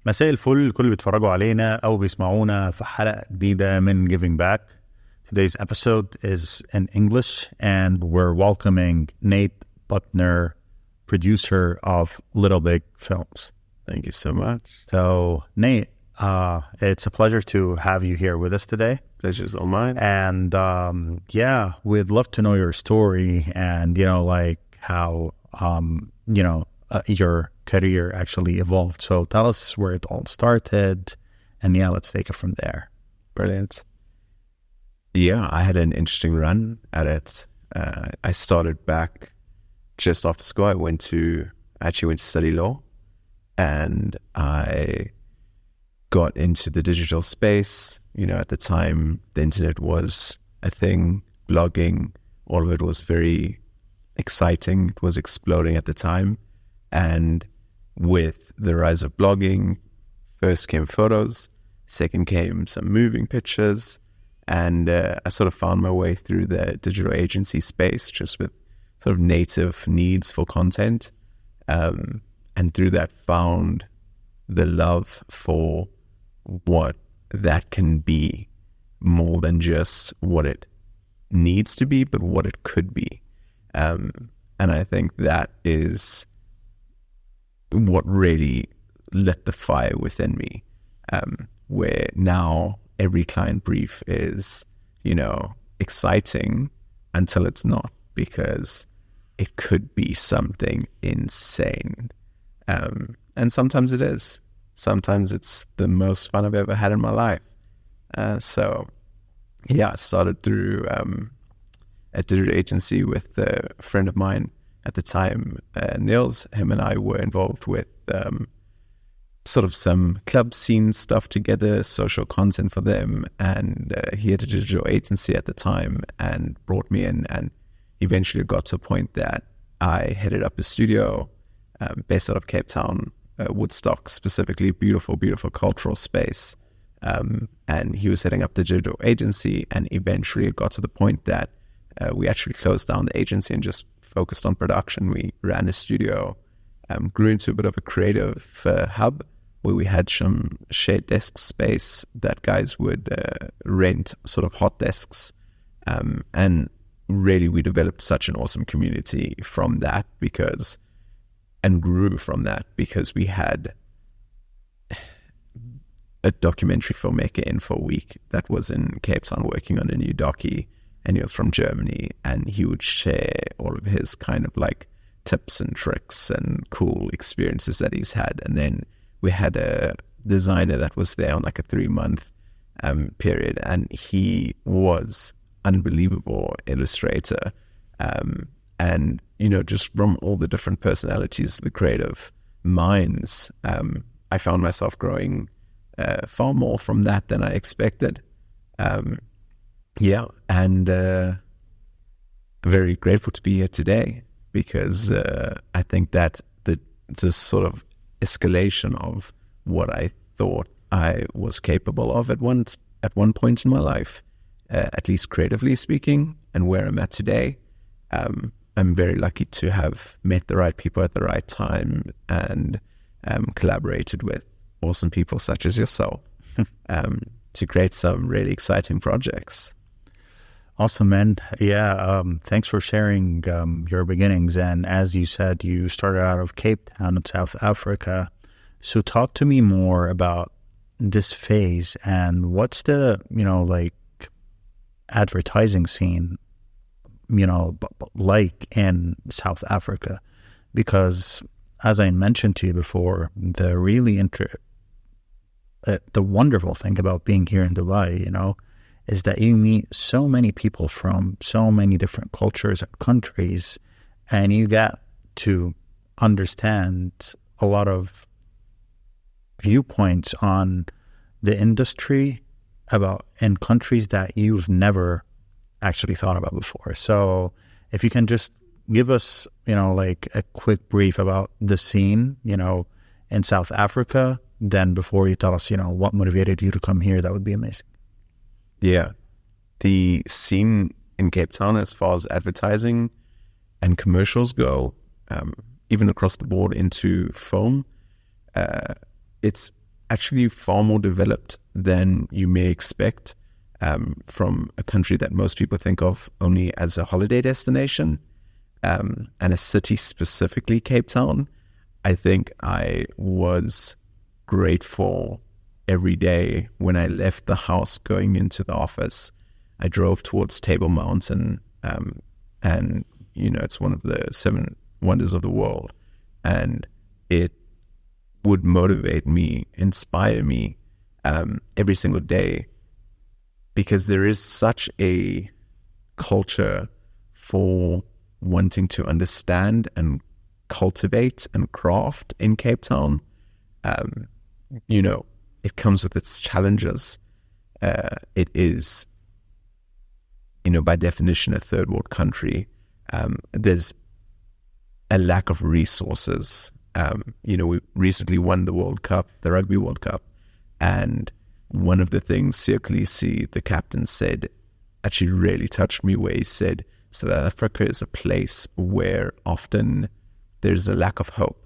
مساء الفل كل اللي بيتفرجوا علينا أو بيسمعونا في حلقة جديدة من Giving Back. Today's episode is in English and we're welcoming Nate Buttner, producer of Little Big Films. Thank you so much. So Nate, it's a pleasure to have you here with us today. Pleasure's all mine. And yeah, we'd love to know your story and, like how, your career actually evolved. So tell us where it all started and yeah, let's take it from there. Brilliant. Yeah, I had an interesting run at it. I started back just after school. I went to study law, and I got into the digital space. At the time, the internet was a thing, blogging, all of it was very exciting. It was exploding at the time. And with the rise of blogging, first came photos, second came some moving pictures, and I sort of found my way through the digital agency space just with sort of native needs for content. And through that found the love for what that can be more than just what it needs to be, but what it could be. And I think that is what really lit the fire within me, where now every client brief is, exciting until it's not, because it could be something insane. And sometimes it is. Sometimes it's the most fun I've ever had in my life. So yeah, I started through a digital agency with a friend of mine at the time, Nils. Him and I were involved with sort of some club scene stuff together, social content for them, and he had a digital agency at the time and brought me in, and eventually got to a point that I headed up a studio based out of Cape Town, Woodstock specifically, beautiful cultural space, and he was setting up the digital agency, and eventually it got to the point that we actually closed down the agency and just focused on production. We ran a studio, grew into a bit of a creative hub where we had some shared desk space that guys would rent, sort of hot desks. And really we developed such an awesome community from that and grew from that because we had a documentary filmmaker in for a week that was in Cape Town working on a new docu, and he was from Germany, and he would share all of his kind of like tips and tricks and cool experiences that he's had. And then we had a designer that was there on like a 3-month period, and he was unbelievable illustrator. And, just from all the different personalities, the creative minds, I found myself growing far more from that than I expected. Yeah, and very grateful to be here today, because I think that the sort of escalation of what I thought I was capable of at one point in my life, at least creatively speaking, and where I'm at today, I'm very lucky to have met the right people at the right time and collaborated with awesome people such as yourself to create some really exciting projects. Awesome, man. Yeah, thanks for sharing your beginnings. And as you said, you started out of Cape Town in South Africa. So talk to me more about this phase and what's the, advertising scene, like in South Africa. Because as I mentioned to you before, the really the wonderful thing about being here in Dubai, is that you meet so many people from so many different cultures and countries, and you get to understand a lot of viewpoints on the industry in countries that you've never actually thought about before. So if you can just give us, a quick brief about the scene, in South Africa, then before you tell us, what motivated you to come here, that would be amazing. Yeah, the scene in Cape Town as far as advertising and commercials go, even across the board into film, it's actually far more developed than you may expect from a country that most people think of only as a holiday destination, and a city, specifically Cape Town. I think I was grateful every day when I left the house going into the office. I drove towards Table Mountain, and it's one of the 7 wonders of the world, and it would motivate me, inspire me every single day, because there is such a culture for wanting to understand and cultivate and craft in Cape Town. It comes with its challenges. It is, by definition, a third world country. There's a lack of resources. We recently won the World Cup, the Rugby World Cup, and one of the things Siya Kolisi, the captain, said actually really touched me, where he said South Africa is a place where often there's a lack of hope.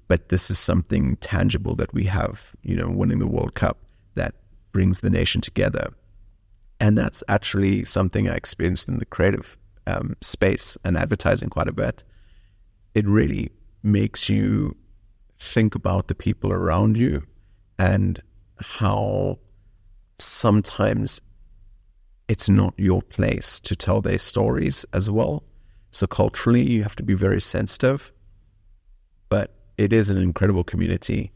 But this is something tangible that we have, winning the World Cup, that brings the nation together. And that's actually something I experienced in the creative space and advertising quite a bit. It really makes you think about the people around you and how sometimes it's not your place to tell their stories as well. So culturally, you have to be very sensitive, but it is an incredible community.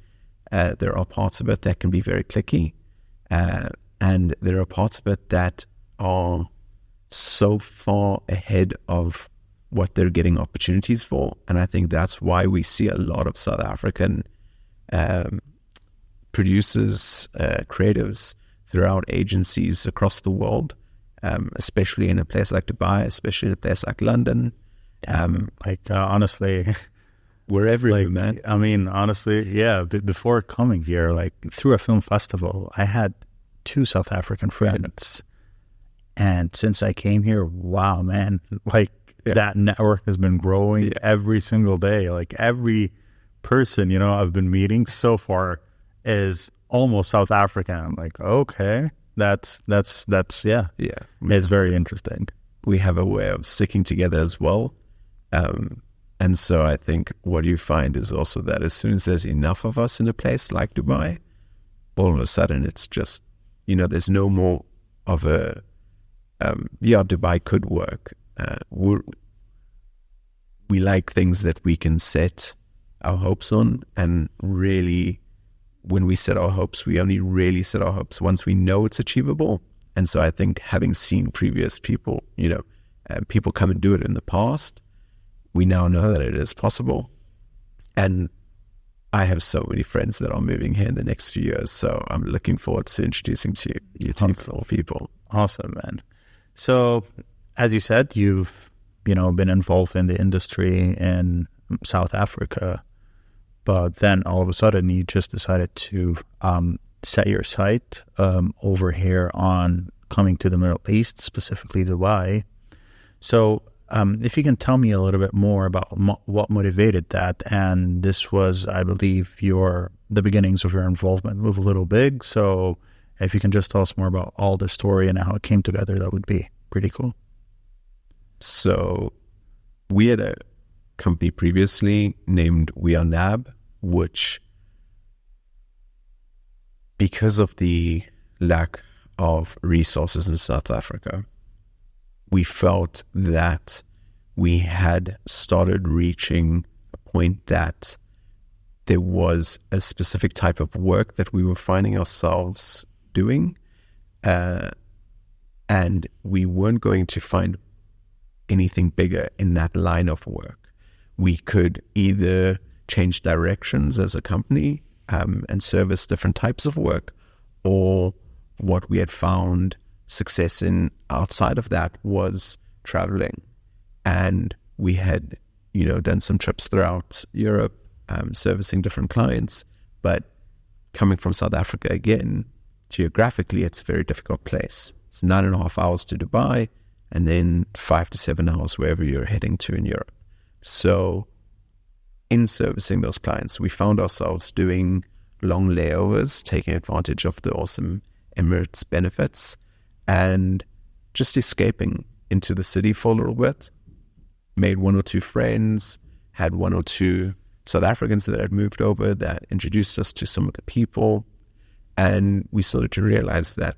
There are parts of it that can be very cliquey, and there are parts of it that are so far ahead of what they're getting opportunities for. And I think that's why we see a lot of South African producers, creatives throughout agencies across the world, especially in a place like Dubai, especially in a place like London. Honestly, wherever, man. I mean, honestly, yeah, before coming here, through a film festival, I had 2 South African friends. And since I came here, wow, man, that network has been growing every single day. Every person, I've been meeting so far is almost South African. I'm like, okay, that's it's very interesting. We have a way of sticking together as well. And so I think what you find is also that as soon as there's enough of us in a place like Dubai, all of a sudden it's just, there's no more of a, Dubai could work. We like things that we can set our hopes on, and really, when we set our hopes, we only really set our hopes once we know it's achievable. And so I think having seen previous people, people come and do it in the past, we now know that it is possible. And I have so many friends that are moving here in the next few years, so I'm looking forward to introducing to you to people. Awesome, man. So, as you said, you've been involved in the industry in South Africa, but then all of a sudden you just decided to set your sight over here on coming to the Middle East, specifically Dubai. So if you can tell me a little bit more about what motivated that, and this was, I believe, the beginnings of your involvement with Little Big. So if you can just tell us more about all the story and how it came together, that would be pretty cool. So we had a company previously named We Are NAB, which, because of the lack of resources in South Africa, we felt that we had started reaching a point that there was a specific type of work that we were finding ourselves doing, and we weren't going to find anything bigger in that line of work. We could either change directions as a company and service different types of work, or what we had found success in outside of that was traveling. And we had, done some trips throughout Europe, servicing different clients. But coming from South Africa, again, geographically, it's a very difficult place. It's 9.5 hours to Dubai, and then 5 to 7 hours wherever you're heading to in Europe. So in servicing those clients, we found ourselves doing long layovers, taking advantage of the awesome Emirates benefits, and just escaping into the city for a little bit. Made one or two friends, had one or two South Africans that had moved over that introduced us to some of the people. And we started to realize that,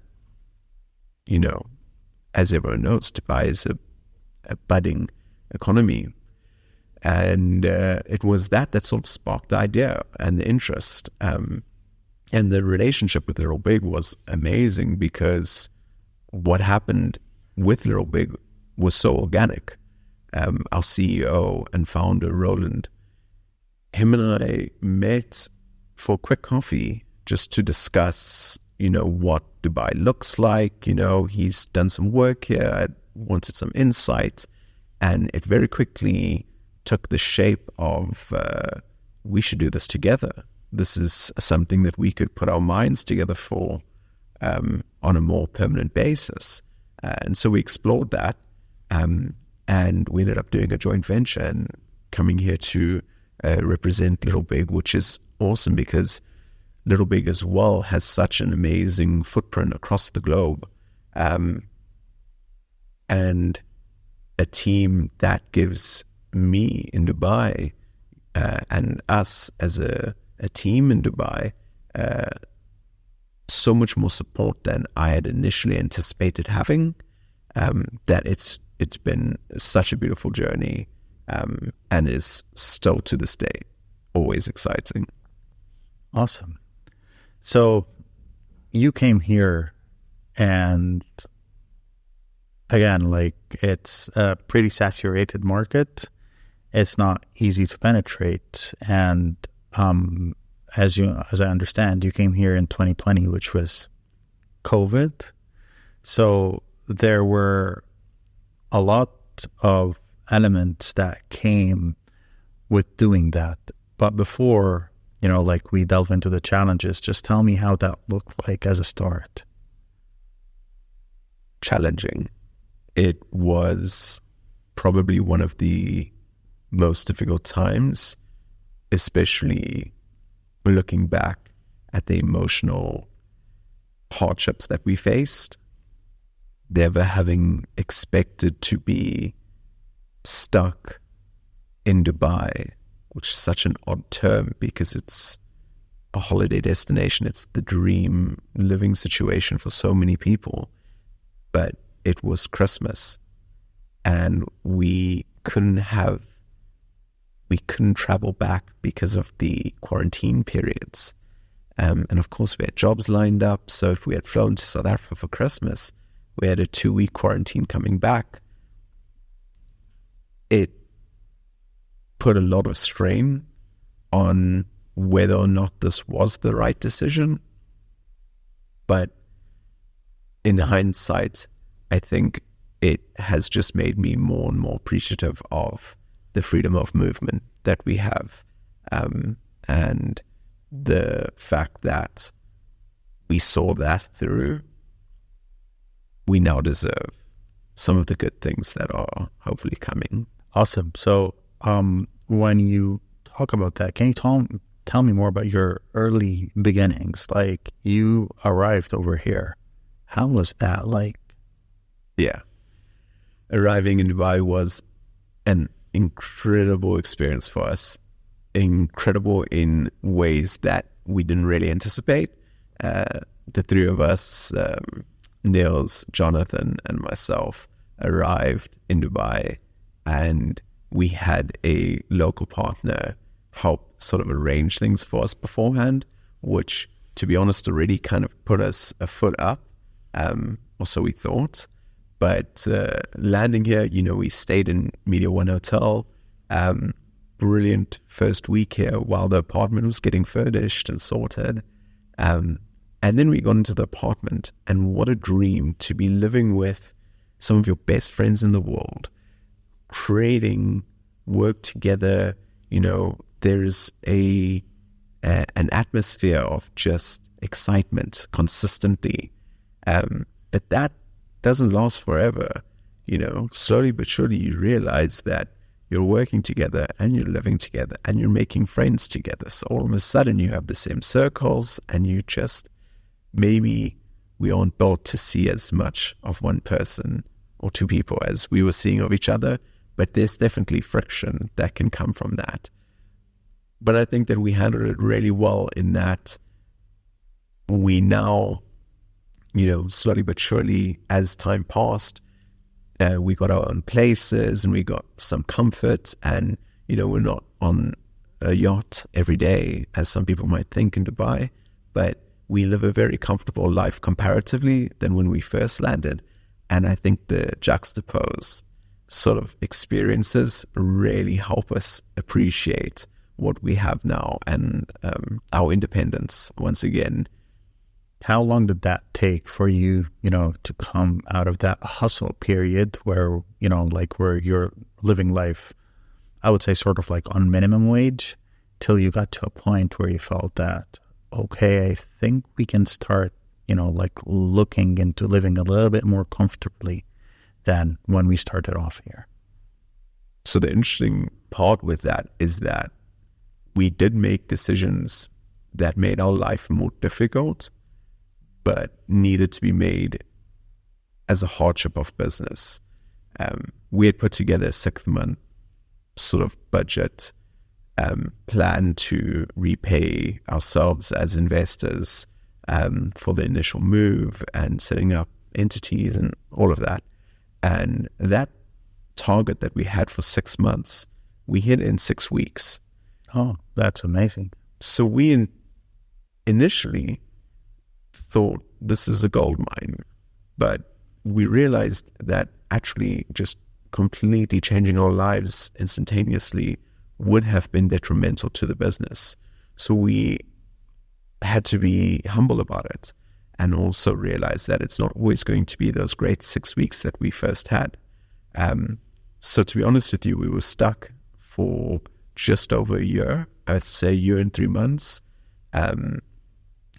as everyone knows, Dubai is a budding economy. And it was that sort of sparked the idea and the interest. And the relationship with Little Big was amazing, because what happened with Little Big was so organic. Our CEO and founder, Roland, him and I met for a quick coffee just to discuss, what Dubai looks like. He's done some work here. I wanted some insight. And it very quickly took the shape of, we should do this together. This is something that we could put our minds together for on a more permanent basis. And so we explored that. And we ended up doing a joint venture and coming here to represent Little Big, which is awesome, because Little Big as well has such an amazing footprint across the globe. And a team that gives me in Dubai and us as a team in Dubai so much more support than I had initially anticipated having, that it's been such a beautiful journey, and is still to this day always exciting. Awesome. So you came here, and again, it's a pretty saturated market. It's not easy to penetrate. And as I understand, you came here in 2020, which was COVID. So there were a lot of elements that came with doing that. But before, we delve into the challenges, just tell me how that looked like as a start. Challenging. It was probably one of the most difficult times, especially looking back at the emotional hardships that we faced. Never having expected to be stuck in Dubai, which is such an odd term because it's a holiday destination. It's the dream living situation for so many people. But it was Christmas, and we couldn't travel back because of the quarantine periods. And of course we had jobs lined up. So if we had flown to South Africa for Christmas, we had a 2-week quarantine coming back. It put a lot of strain on whether or not this was the right decision. But in hindsight, I think it has just made me more and more appreciative of the freedom of movement that we have, and the fact that we saw that through. We now deserve some of the good things that are hopefully coming. Awesome. So when you talk about that, can you tell me more about your early beginnings? Like, you arrived over here. How was that like? Yeah. Arriving in Dubai was an incredible experience for us. Incredible in ways that we didn't really anticipate. The three of us, Niels, Jonathan, and myself, arrived in Dubai, and we had a local partner help sort of arrange things for us beforehand, which, to be honest, already kind of put us a foot up, or so we thought. But landing here, we stayed in Media One Hotel. Brilliant first week here while the apartment was getting furnished and sorted. And then we got into the apartment, and what a dream to be living with some of your best friends in the world, creating work together. There's an atmosphere of just excitement consistently. But that doesn't last forever. Slowly but surely you realize that you're working together and you're living together and you're making friends together. So all of a sudden you have the same circles, and you just, maybe we aren't built to see as much of one person or two people as we were seeing of each other, but there's definitely friction that can come from that. But I think that we handled it really well in that we now, slowly but surely, as time passed, we got our own places and we got some comfort, and, we're not on a yacht every day, as some people might think in Dubai, but we live a very comfortable life comparatively than when we first landed. And I think the juxtaposed sort of experiences really help us appreciate what we have now and our independence once again. How long did that take for you, to come out of that hustle period where, where you're living life, I would say sort of like on minimum wage, till you got to a point where you felt that, okay, I think we can start, looking into living a little bit more comfortably than when we started off here? So the interesting part with that is that we did make decisions that made our life more difficult, but needed to be made as a hardship of business. We had put together a 6-month sort of budget plan to repay ourselves as investors for the initial move and setting up entities and all of that. And that target that we had for 6 months, we hit in 6 weeks. Oh, that's amazing. So we initially thought this is a gold mine, but we realized that actually just completely changing our lives instantaneously would have been detrimental to the business. So we had to be humble about it and also realize that it's not always going to be those great 6 weeks that we first had. So to be honest with you, we were stuck for just over a year, I'd say a year and 3 months, and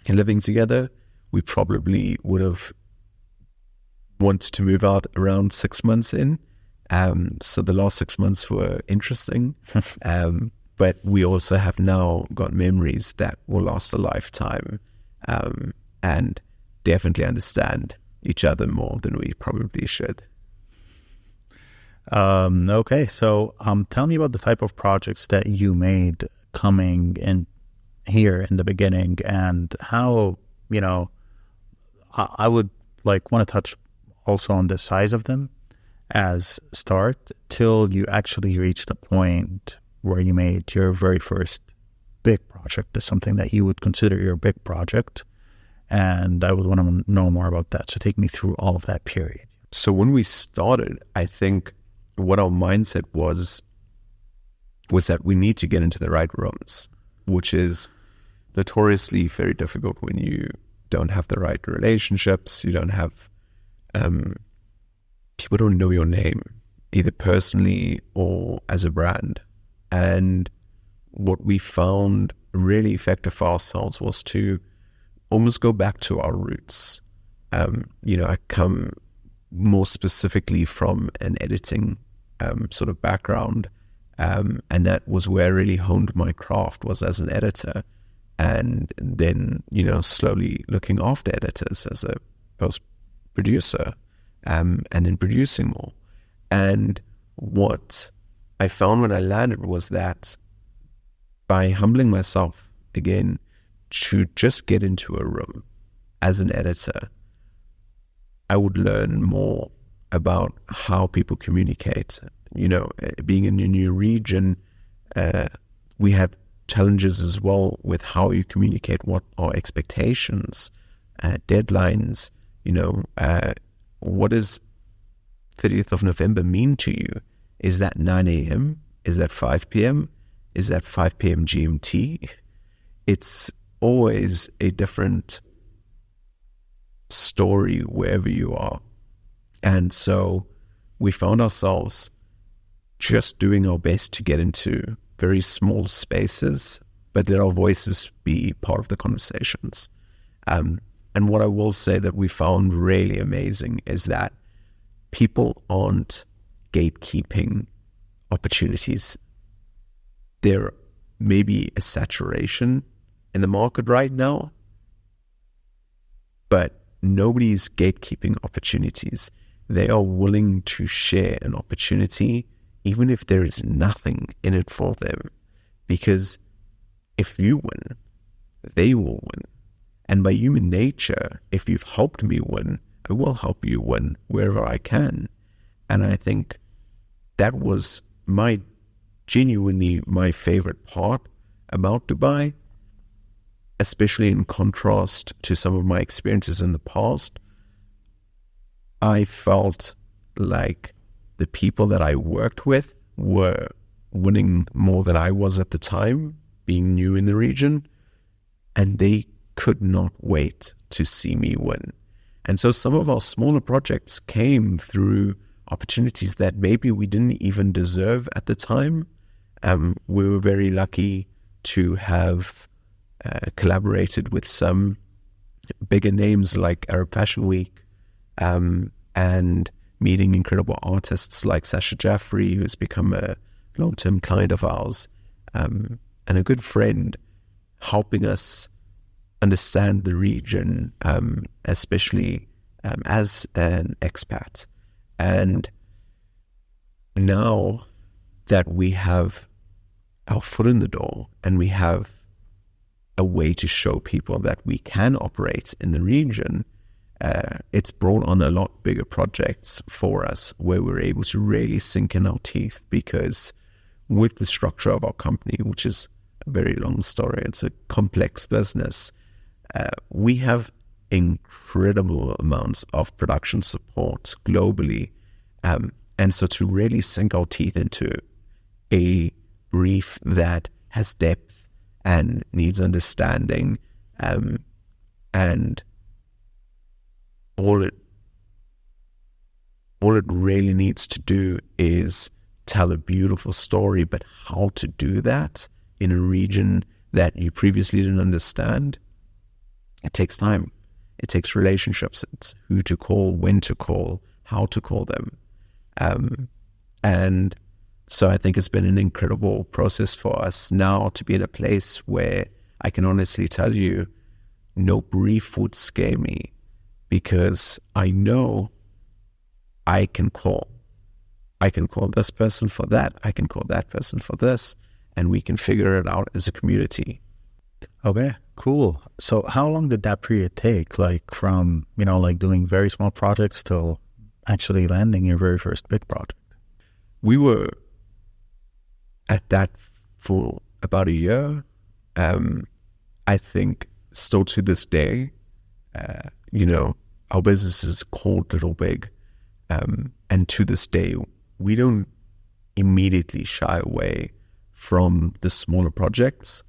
living together. We probably would have wanted to move out around 6 months in. So the last 6 months were interesting. But we also have now got memories that will last a lifetime, and definitely understand each other more than we probably should. Okay, so tell me about the type of projects that you made coming in here in the beginning, and how, I would want to touch also on the size of them as start till you actually reach the point where you made your very first big project, is something that you would consider your big project. And I would want to know more about that. So take me through all of that period. So when we started, I think what our mindset was that we need to get into the right rooms, which is notoriously very difficult when you don't have the right relationships. You don't have, people don't know your name, either personally or as a brand. And what we found really effective for ourselves was to almost go back to our roots. I come more specifically from an editing sort of background, and that was where I really honed my craft, was as an editor, and then slowly looking after editors as a post producer, and then producing more. And what I found when I landed was that by humbling myself again to just get into a room as an editor, I would learn more about how people communicate. Being in a new region, we have challenges as well with how you communicate, what are expectations, deadlines. What does 30th of November mean to you? Is that 9 a.m.? Is that 5 p.m.? Is that 5 p.m. GMT? It's always a different story wherever you are. And so we found ourselves just doing our best to get into very small spaces, but let our voices be part of the conversations. And what I will say that we found really amazing is that people aren't gatekeeping opportunities. There may be a saturation in the market right now, but nobody's gatekeeping opportunities. They are willing to share an opportunity even if there is nothing in it for them. Because if you win, they will win. And by human nature, if you've helped me win, I will help you win wherever I can. And I think that was genuinely my favorite part about Dubai, especially in contrast to some of my experiences in the past. I felt like the people that I worked with were winning more than I was at the time, being new in the region, and they could not wait to see me win. And so some of our smaller projects came through opportunities that maybe we didn't even deserve at the time. We were very lucky to have collaborated with some bigger names like Arab Fashion Week, and meeting incredible artists like Sasha Jaffrey, who's become a long-term client of ours, and a good friend, helping us understand the region, especially as an expat. And now that we have our foot in the door and we have a way to show people that we can operate in the region, it's brought on a lot bigger projects for us where we're able to really sink in our teeth, because with the structure of our company, which is a very long story, it's a complex business, we have incredible amounts of production support globally. And so to really sink our teeth into a brief that has depth and needs understanding, and all it really needs to do is tell a beautiful story, but how to do that in a region that you previously didn't understand, it takes time. It takes relationships. It's who to call, when to call, how to call them. And so I think it's been an incredible process for us now to be in a place where I can honestly tell you no brief would scare me, because I know I can call. I can call this person for that. I can call that person for this, and we can figure it out as a community. Okay, cool. So how long did that period take? Like from, like doing very small projects till actually landing your very first big project? We were at that for about a year. I think still to this day, our business is called Little Big. And to this day, we don't immediately shy away from the smaller projects.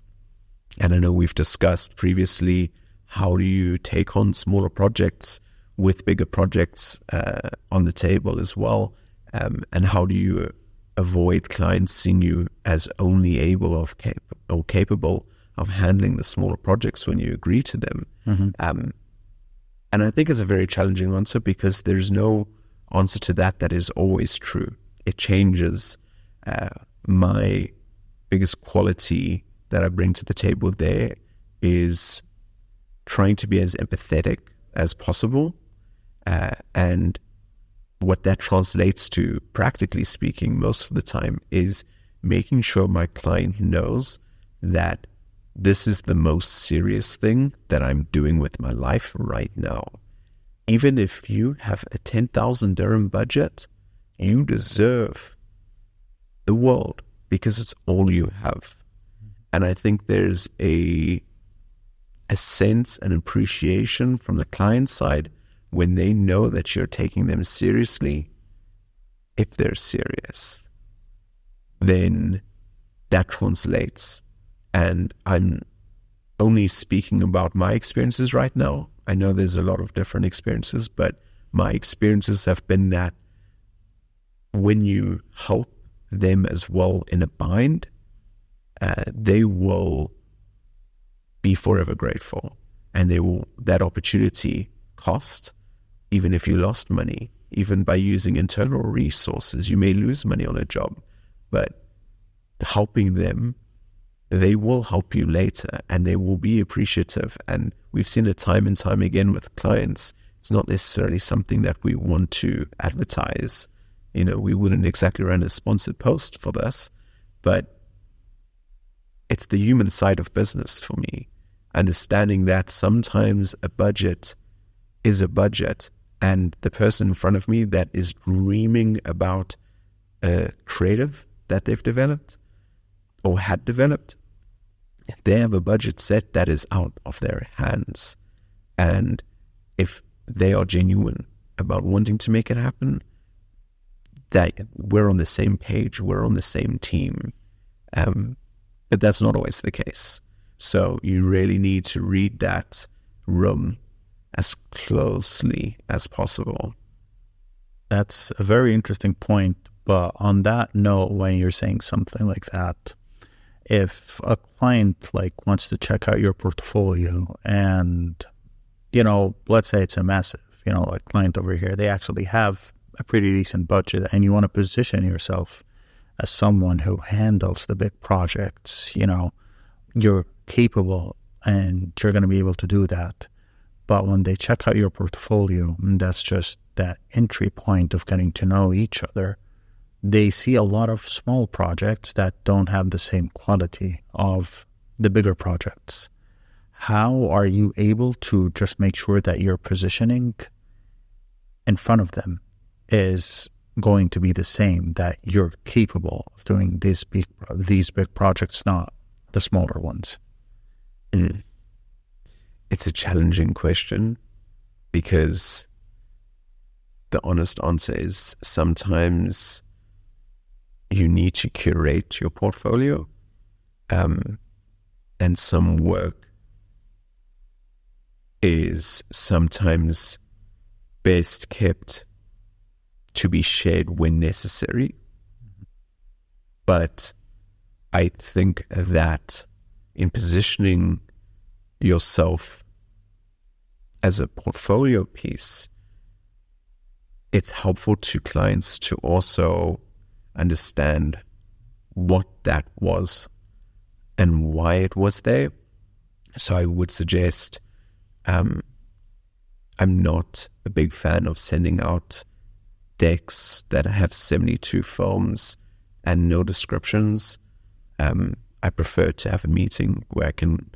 And I know we've discussed previously, how do you take on smaller projects with bigger projects on the table as well? And how do you avoid clients seeing you as only able or capable of handling the smaller projects when you agree to them? Mm-hmm. And I think it's a very challenging answer, because there's no answer to that is always true. It changes. My biggest quality that I bring to the table there is trying to be as empathetic as possible. And what that translates to, practically speaking, most of the time, is making sure my client knows that this is the most serious thing that I'm doing with my life right now. Even if you have a 10,000 dirham budget, you deserve the world, because it's all you have. And I think there's a sense and appreciation from the client side when they know that you're taking them seriously. If they're serious, then that translates. And I'm only speaking about my experiences right now. I know there's a lot of different experiences, but my experiences have been that when you help them as well in a bind, they will be forever grateful, and that opportunity cost, even if you lost money, even by using internal resources, you may lose money on a job, but helping them, they will help you later and they will be appreciative. And we've seen it time and time again with clients. It's not necessarily something that we want to advertise. You know, we wouldn't exactly run a sponsored post for this, but it's the human side of business for me. Understanding that sometimes a budget is a budget, and the person in front of me that is dreaming about a creative that they've developed or had developed, they have a budget set that is out of their hands. And if they are genuine about wanting to make it happen, that we're on the same page, we're on the same team. But that's not always the case. So you really need to read that room as closely as possible. That's a very interesting point. But on that note, when you're saying something like that, if a client like wants to check out your portfolio and, you know, let's say it's a massive, you know, like client over here, they actually have a pretty decent budget and you want to position yourself as someone who handles the big projects, you know, you're capable and you're going to be able to do that. But when they check out your portfolio, and that's just that entry point of getting to know each other, they see a lot of small projects that don't have the same quality of the bigger projects. How are you able to just make sure that your positioning in front of them is going to be the same, that you're capable of doing these big projects, not the smaller ones? It's a challenging question because the honest answer is sometimes you need to curate your portfolio, and some work is sometimes best kept to be shared when necessary. But I think that in positioning yourself as a portfolio piece, it's helpful to clients to also understand what that was and why it was there. So I would suggest, I'm not a big fan of sending out decks that have 72 films and no descriptions. I prefer to have a meeting where I can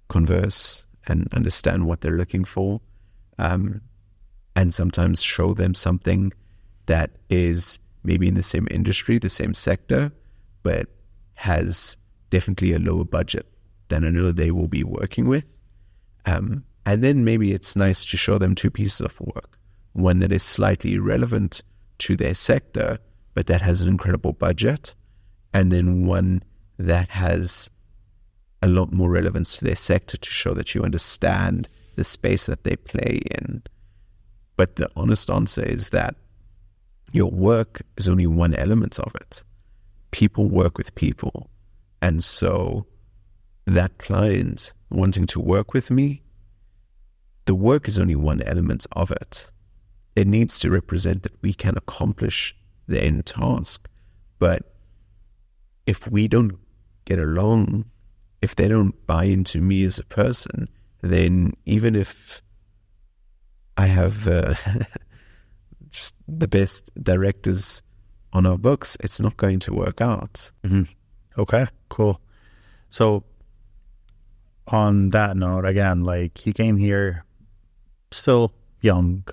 converse and understand what they're looking for, and sometimes show them something that is maybe in the same industry, the same sector, but has definitely a lower budget than I know they will be working with. And then maybe it's nice to show them two pieces of work, one that is slightly relevant to their sector, but that has an incredible budget, and then one that has a lot more relevance to their sector to show that you understand the space that they play in. But the honest answer is that your work is only one element of it. People work with people. And so that client wanting to work with me, the work is only one element of it. It needs to represent that we can accomplish the end task. But if we don't get along, if they don't buy into me as a person, then even if I have just the best directors on our books, it's not going to work out. Mm-hmm. Okay, cool. So on that note, again, like you came here still young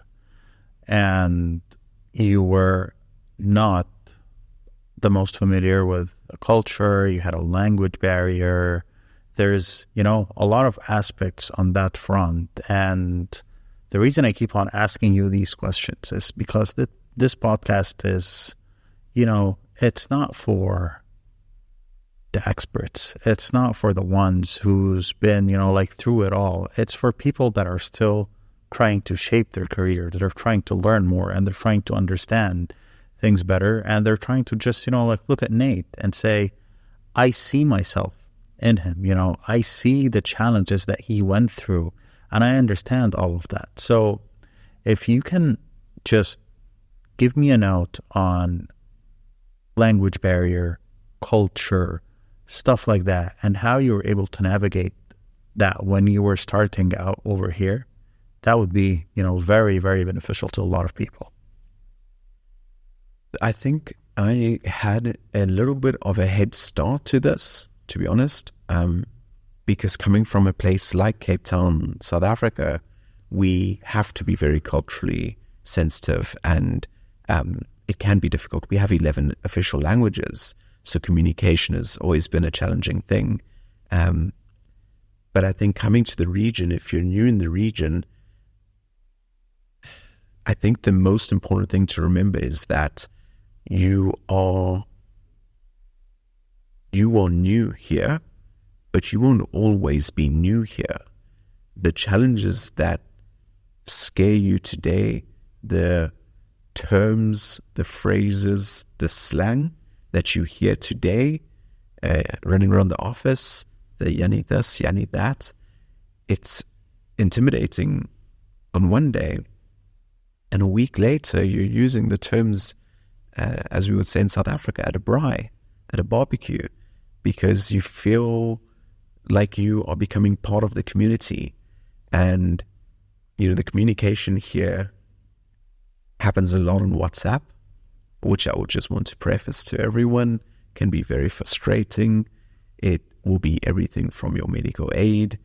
and you were not the most familiar with a culture, you had a language barrier. There's, you know, a lot of aspects on that front. And the reason I keep on asking you these questions is because this podcast is, you know, it's not for the experts. It's not for the ones who's been, you know, like through it all. It's for people that are still trying to shape their career, that are trying to learn more, and they're trying to understand things better. And they're trying to just, you know, like look at Nate and say, I see myself in him. You know, I see the challenges that he went through and I understand all of that. So if you can just give me a note on language barrier, culture, stuff like that, and how you were able to navigate that when you were starting out over here, that would be, very, very beneficial to a lot of people. I think I had a little bit of a head start to this, to be honest, because coming from a place like Cape Town, South Africa, we have to be very culturally sensitive, and it can be difficult. We have 11 official languages, so communication has always been a challenging thing. But I think coming to the region, if you're new in the region, I think the most important thing to remember is that you are new here, but you won't always be new here. The challenges that scare you today, the terms, the phrases, the slang that you hear today, running around the office, the "ya need this, ya need that," it's intimidating on one day, and a week later you're using the terms, as we would say in South Africa, at a braai, at a barbecue, because you feel like you are becoming part of the community. And the communication here happens a lot on WhatsApp, which I would just want to preface to everyone, can be very frustrating. It will be everything from your medical aid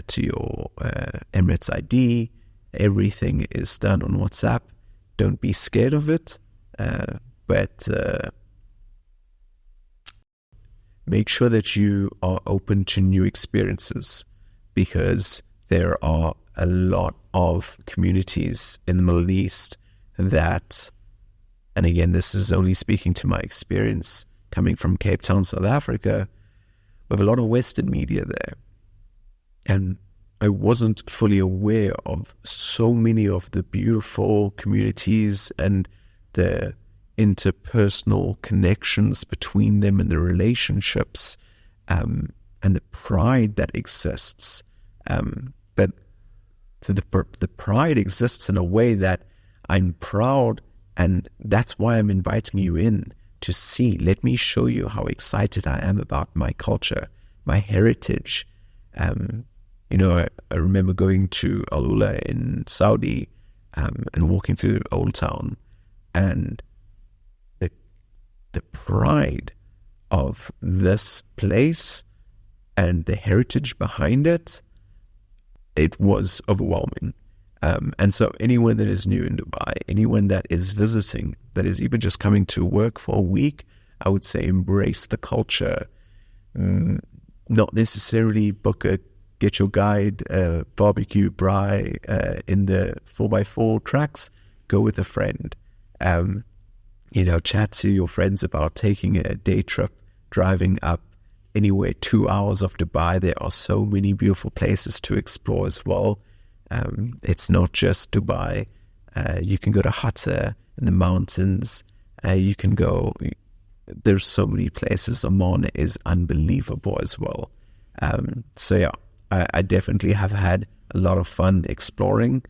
to your Emirates ID. Everything is done on WhatsApp. Don't be scared of it, but make sure that you are open to new experiences, because there are a lot of communities in the Middle East that, and again, this is only speaking to my experience coming from Cape Town, South Africa, with a lot of Western media there. And I wasn't fully aware of so many of the beautiful communities and the interpersonal connections between them and the relationships, and the pride that exists. But the pride exists in a way that I'm proud, and that's why I'm inviting you in to see. Let me show you how excited I am about my culture, my heritage. I remember going to Al Ula in Saudi, and walking through Old Town, and the pride of this place and the heritage behind it, it was overwhelming. And so anyone that is new in Dubai, anyone that is visiting, that is even just coming to work for a week, I would say embrace the culture. Not necessarily get your guide, barbecue braai in the 4x4 tracks. Go with a friend. Chat to your friends about taking a day trip, driving up anywhere 2 hours of Dubai. There are so many beautiful places to explore as well. It's not just Dubai. You can go to Hatta in the mountains. You can go, there's so many places. Oman is unbelievable as well. I definitely have had a lot of fun exploring,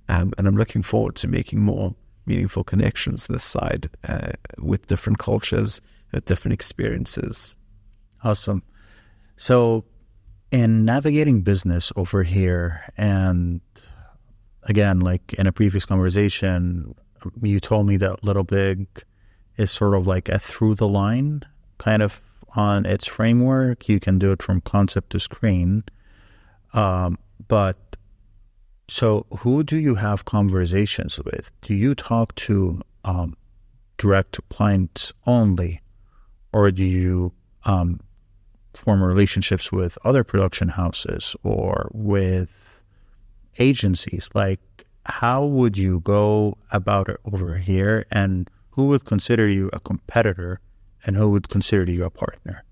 and I'm looking forward to making more meaningful connections this side, with different cultures, with different experiences. Awesome. So in navigating business over here, and again, like in a previous conversation, you told me that Little Big is sort of like a through the line kind of on its framework. You can do it from concept to screen. But so who do you have conversations with? Do you talk to direct clients only, or do you form relationships with other production houses or with agencies? Like, how would you go about it over here, and who would consider you a competitor and who would consider you a partner?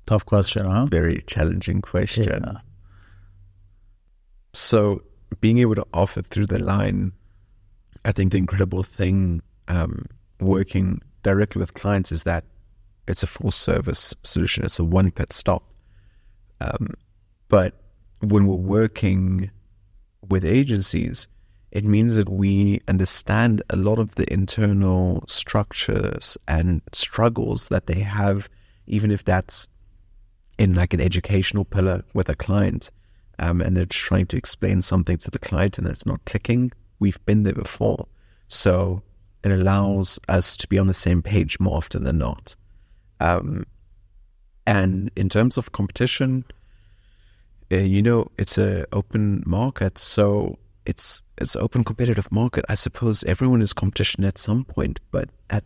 Tough question, huh? Very challenging question. Yeah. So being able to offer through the line, I think the incredible thing working directly with clients is that it's a full service solution. It's a one pit stop. But when we're working with agencies, it means that we understand a lot of the internal structures and struggles that they have, even if that's in like an educational pillar with a client, and they're trying to explain something to the client and it's not clicking. We've been there before. So it allows us to be on the same page more often than not. And in terms of competition, it's an open market, so it's open competitive market. I suppose everyone is competition at some point, but at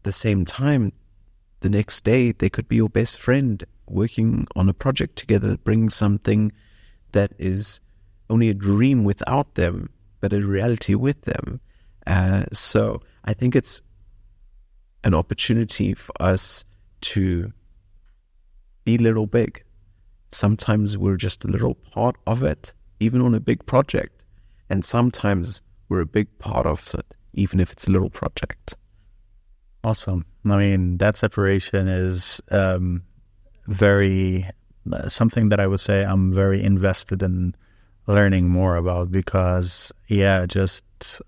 the same time, the next day they could be your best friend working on a project together, bringing something that is only a dream without them, but a reality with them. So I think it's an opportunity for us to be little big. Sometimes we're just a little part of it, even on a big project. And sometimes we're a big part of it, even if it's a little project. Awesome. I mean, that separation is very something that I would say I'm very invested in learning more about, because just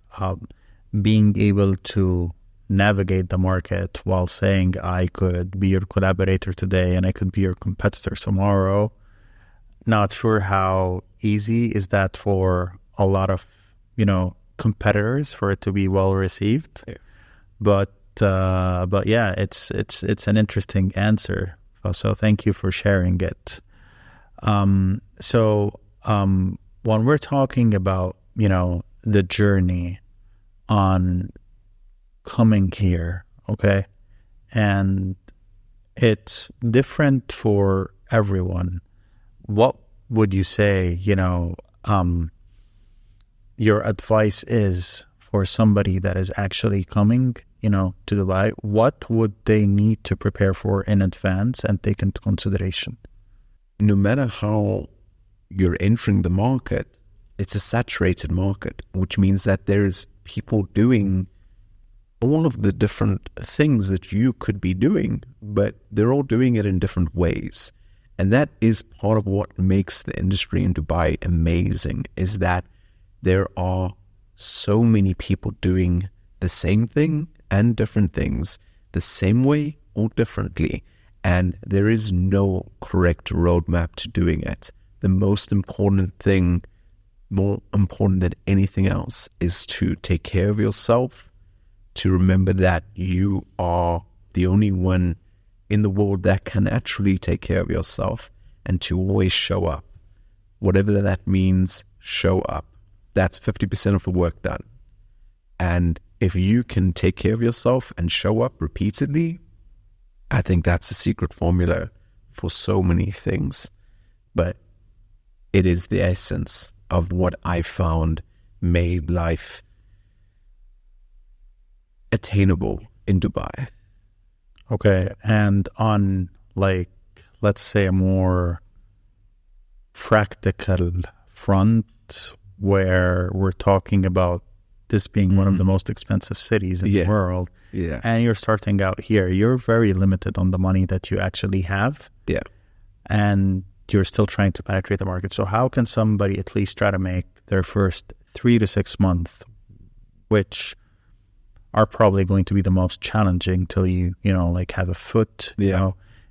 being able to navigate the market while saying I could be your collaborator today and I could be your competitor tomorrow. Not sure how easy is that for a lot of competitors for it to be well received. Yeah. But yeah, it's an interesting answer. So thank you for sharing it. So when we're talking about the journey on coming here, okay, and it's different for everyone, what would you say your advice is for somebody that is actually coming to Dubai? What would they need to prepare for in advance and take into consideration? No matter how you're entering the market, it's a saturated market, which means that there's people doing all of the different things that you could be doing, but they're all doing it in different ways. And that is part of what makes the industry in Dubai amazing, is that there are so many people doing the same thing and different things the same way or differently. And there is no correct roadmap to doing it. The most important thing, more important than anything else, is to take care of yourself, to remember that you are the only one in the world that can actually take care of yourself, and to always show up. Whatever that means, show up. That's 50% of the work done. And if you can take care of yourself and show up repeatedly, I think that's a secret formula for so many things. But it is the essence of what I found made life attainable in Dubai. Okay, and on let's say a more practical front, where we're talking about this being one of the most expensive cities in the world, and you're starting out here, you're very limited on the money that you actually have, and you're still trying to penetrate the market. So how can somebody at least try to make their first 3 to 6 months, which are probably going to be the most challenging till you have a foot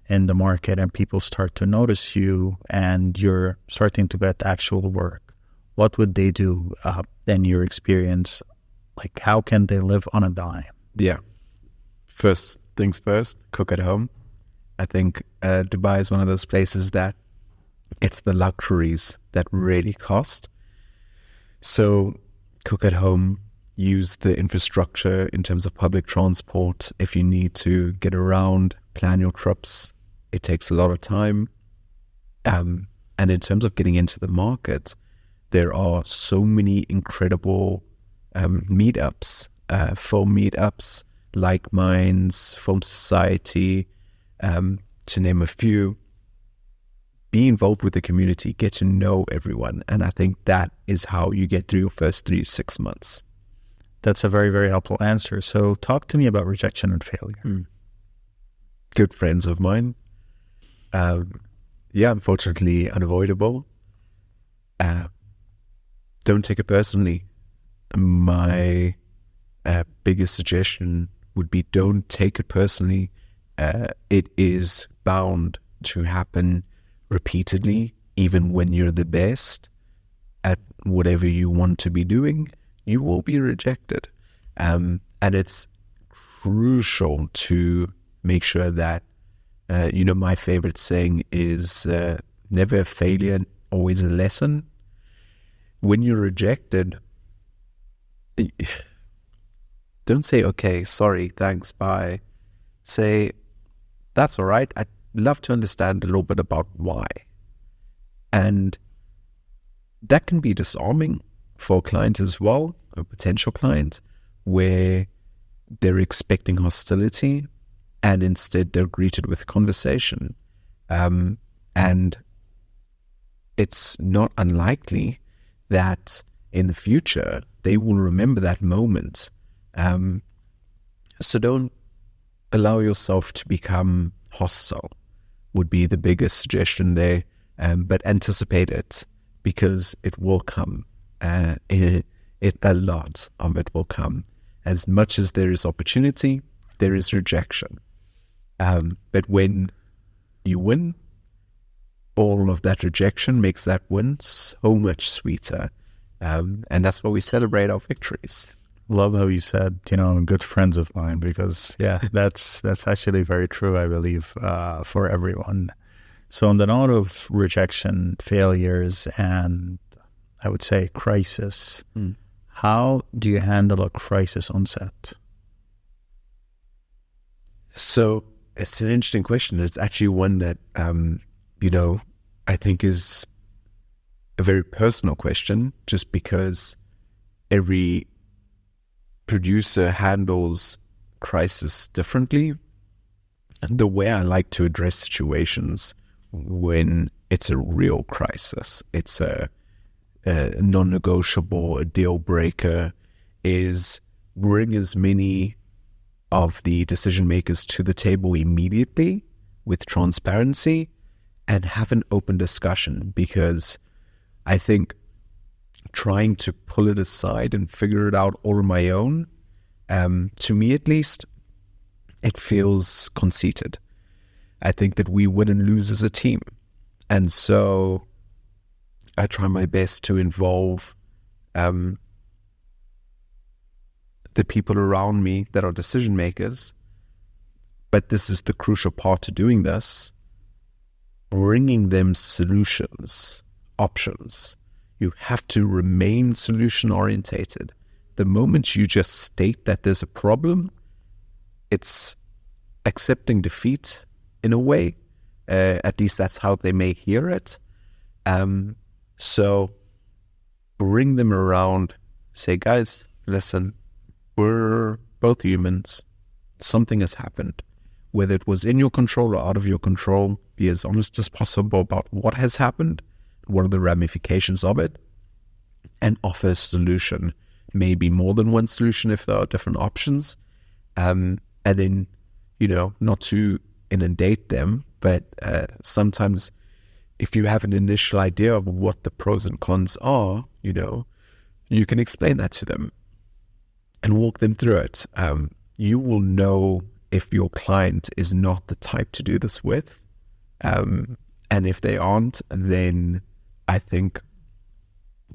in the market and people start to notice you and you're starting to get actual work? What would they do in your experience? How can they live on a dime? First things first, cook at home. I think Dubai is one of those places that it's the luxuries that really cost. So cook at home. Use the infrastructure in terms of public transport. If you need to get around, plan your trips. It takes a lot of time. And in terms of getting into the market, there are so many incredible meetups, film meetups, Like Minds, Film Society, to name a few. Be involved with the community, get to know everyone. And I think that is how you get through your first 3 to 6 months. That's a very, very helpful answer. So talk to me about rejection and failure. Good friends of mine. Unfortunately unavoidable. Don't take it personally. my biggest suggestion would be, don't take it personally. It is bound to happen repeatedly. Even when you're the best at whatever you want to be doing, you will be rejected. And it's crucial to make sure that, my favorite saying is, never a failure, always a lesson. When you're rejected, don't say, okay, sorry, thanks, bye. Say, that's all right. I'd love to understand a little bit about why. And that can be disarming for a client as well, a potential client, where they're expecting hostility and instead they're greeted with conversation. And it's not unlikely that in the future they will remember that moment. So don't allow yourself to become hostile, would be the biggest suggestion there. But anticipate it, because it will come. A lot of it will come. As much as there is opportunity, there is rejection. But when you win, all of that rejection makes that win so much sweeter. And that's why we celebrate our victories. Love how you said, good friends of mine, because that's actually very true, I believe, for everyone. So on the note of rejection, failures, and I would say crisis, how do you handle a crisis on set? So it's an interesting question. It's actually one that, I think is a very personal question, just because every producer handles crisis differently. And the way I like to address situations when it's a real crisis, it's a non-negotiable, a deal breaker, is bring as many of the decision makers to the table immediately with transparency and have an open discussion. Because I think trying to pull it aside and figure it out all on my own, to me at least, it feels conceited. I think that we win and lose as a team. And so I try my best to involve the people around me that are decision makers. But this is the crucial part to doing this, bringing them solutions, options. You have to remain solution orientated. The moment you just state that there's a problem, it's accepting defeat in a way. At least that's how they may hear it. So bring them around, say, guys, listen, we're both humans. Something has happened. Whether it was in your control or out of your control, be as honest as possible about what has happened, what are the ramifications of it, and offer a solution. Maybe more than one solution if there are different options. And then, not to inundate them, but sometimes if you have an initial idea of what the pros and cons are, you can explain that to them and walk them through it. You will know if your client is not the type to do this with. And if they aren't, then I think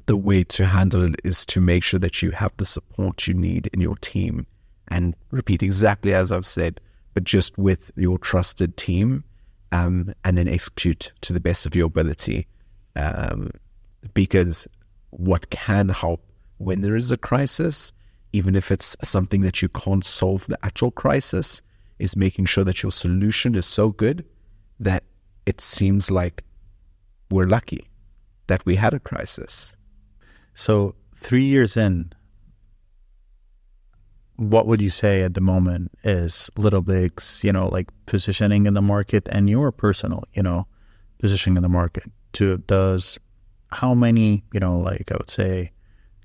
the way to handle it is to make sure that you have the support you need in your team, and repeat exactly as I've said, but just with your trusted team, and then execute to the best of your ability. Because what can help when there is a crisis, even if it's something that you can't solve the actual crisis, is making sure that your solution is so good that it seems like we're lucky that we had a crisis. So 3 years in, what would you say at the moment is Little Big's, like positioning in the market, and your personal, positioning in the market? How many, I would say,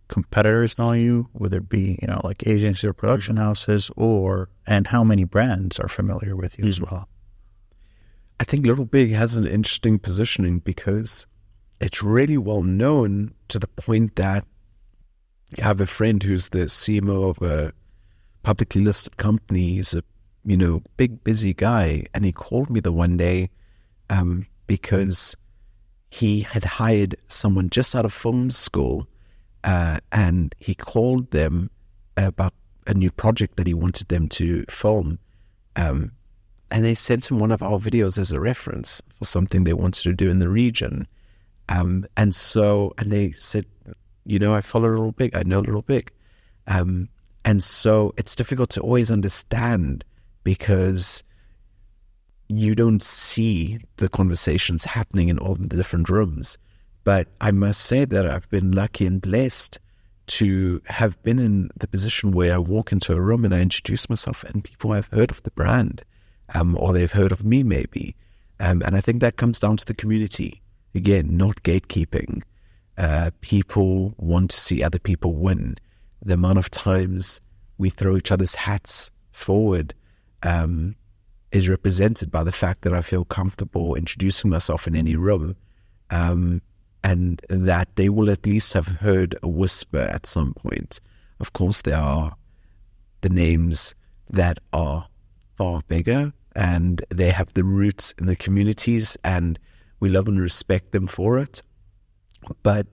competitors know you, whether it be, like agencies or production houses, and how many brands are familiar with you as well? I think Little Big has an interesting positioning because it's really well known, to the point that I have a friend who's the CMO of a publicly listed company. He's a, big, busy guy. And he called me the one day because he had hired someone just out of film school, and he called them about a new project that he wanted them to film. And they sent him one of our videos as a reference for something they wanted to do in the region. And they said, I follow Little Big, I know Little Big. And so it's difficult to always understand because you don't see the conversations happening in all the different rooms. But I must say that I've been lucky and blessed to have been in the position where I walk into a room and I introduce myself and people have heard of the brand, or they've heard of me maybe. And I think that comes down to the community. Again, not gatekeeping. People want to see other people win. The amount of times we throw each other's hats forward is represented by the fact that I feel comfortable introducing myself in any room, and that they will at least have heard a whisper at some point. Of course, there are the names that are far bigger and they have the roots in the communities, and we love and respect them for it. But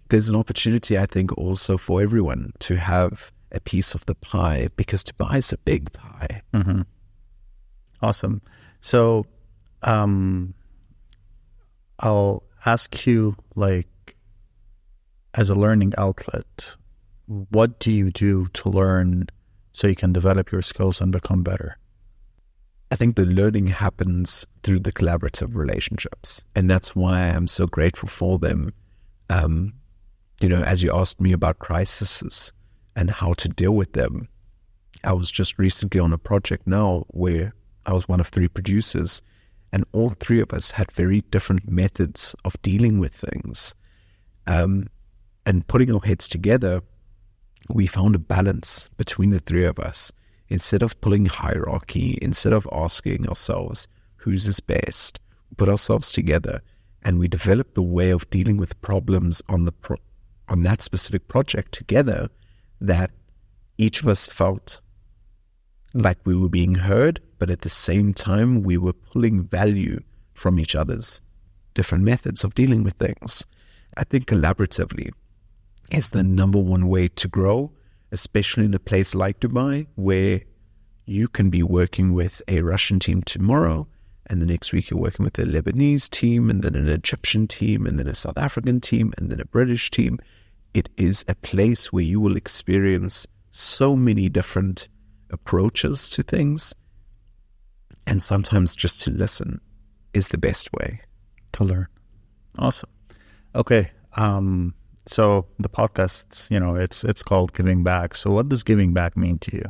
there's an opportunity, I think, also for everyone to have a piece of the pie, because Dubai is a big pie. Mm-hmm. Awesome. So I'll ask you, as a learning outlet, what do you do to learn so you can develop your skills and become better? I think the learning happens through the collaborative relationships, and that's why I'm so grateful for them. As you asked me about crises and how to deal with them, I was just recently on a project now where I was one of 3 producers, and all 3 of us had very different methods of dealing with things. And putting our heads together, we found a balance between the 3 of us. Instead of pulling hierarchy, instead of asking ourselves whose is best, we put ourselves together and we developed a way of dealing with problems on that specific project together, that each of us felt like we were being heard, but at the same time we were pulling value from each other's different methods of dealing with things. I think collaboratively is the number one way to grow, especially in a place like Dubai, where you can be working with a Russian team tomorrow, and the next week you're working with a Lebanese team, and then an Egyptian team, and then a South African team, and then a British team. It is a place where you will experience so many different approaches to things, and sometimes just to listen is the best way to learn. Awesome. Okay. So the podcast, it's called Giving Back. So what does giving back mean to you?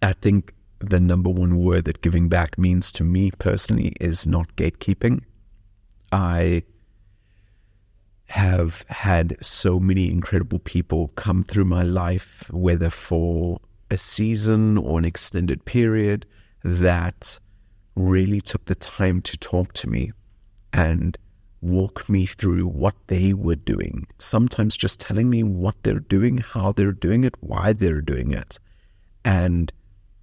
I think the number one word that giving back means to me personally is not gatekeeping. I have had so many incredible people come through my life, whether for a season or an extended period, that really took the time to talk to me and walk me through what they were doing. Sometimes just telling me what they're doing, how they're doing it, why they're doing it, and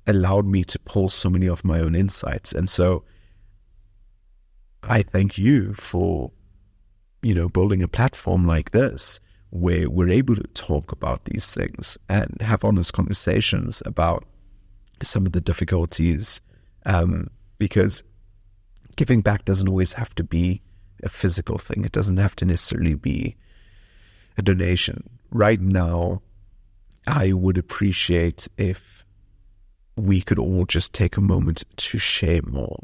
allowed me to pull so many of my own insights. And so I thank you for, building a platform like this where we're able to talk about these things and have honest conversations about some of the difficulties, because giving back doesn't always have to be a physical thing. It doesn't have to necessarily be a donation. Right now, I would appreciate if we could all just take a moment to share more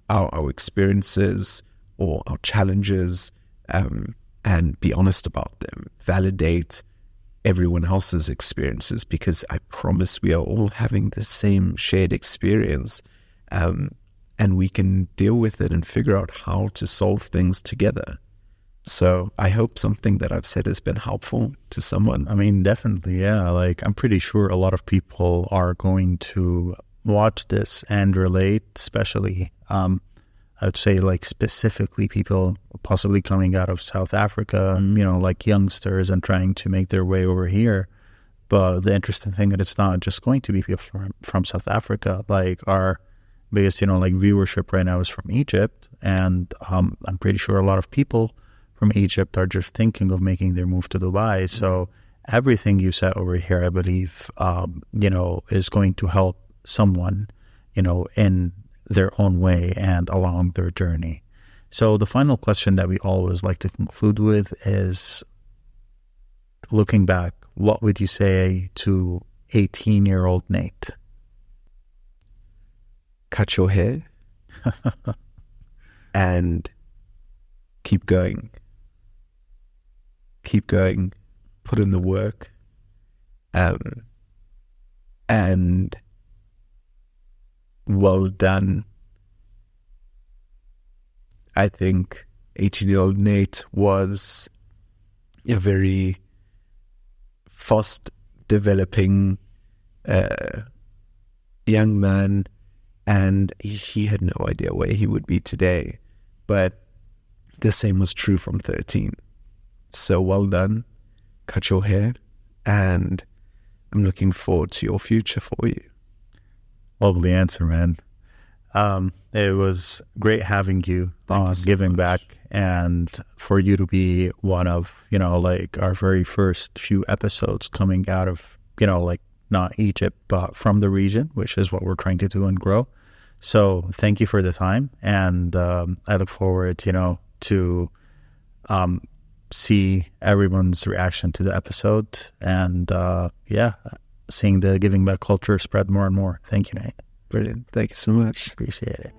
our experiences or our challenges, and be honest about them. Validate everyone else's experiences, because I promise we are all having the same shared experience, and we can deal with it and figure out how to solve things together. So I hope something that I've said has been helpful to someone. I mean, definitely, yeah. I'm pretty sure a lot of people are going to watch this and relate, especially, I would say, specifically people possibly coming out of South Africa, like youngsters and trying to make their way over here. But the interesting thing is it's not just going to be people from South Africa. Like our biggest, viewership right now is from Egypt. And I'm pretty sure a lot of people from Egypt are just thinking of making their move to Dubai. So everything you said over here, I believe, is going to help someone, in their own way and along their journey. So the final question that we always like to conclude with is, looking back, what would you say to 18-year-old Nate? Cut your hair and keep going. Keep going. Put in the work. And well done. I think 18-year-old Nate was a very fast developing young man, and he had no idea where he would be today. But the same was true from 13. So well done. Cut your hair, and I'm looking forward to your future for you. Lovely answer, man. It was great having you on Giving Back, and for you to be one of, our very first few episodes coming out of, not Egypt, but from the region, which is what we're trying to do and grow. So thank you for the time. And I look forward, to see everyone's reaction to the episode and, seeing the Giving Back culture spread more and more. Thank you, Nate. Brilliant. Thank you so much. Appreciate it.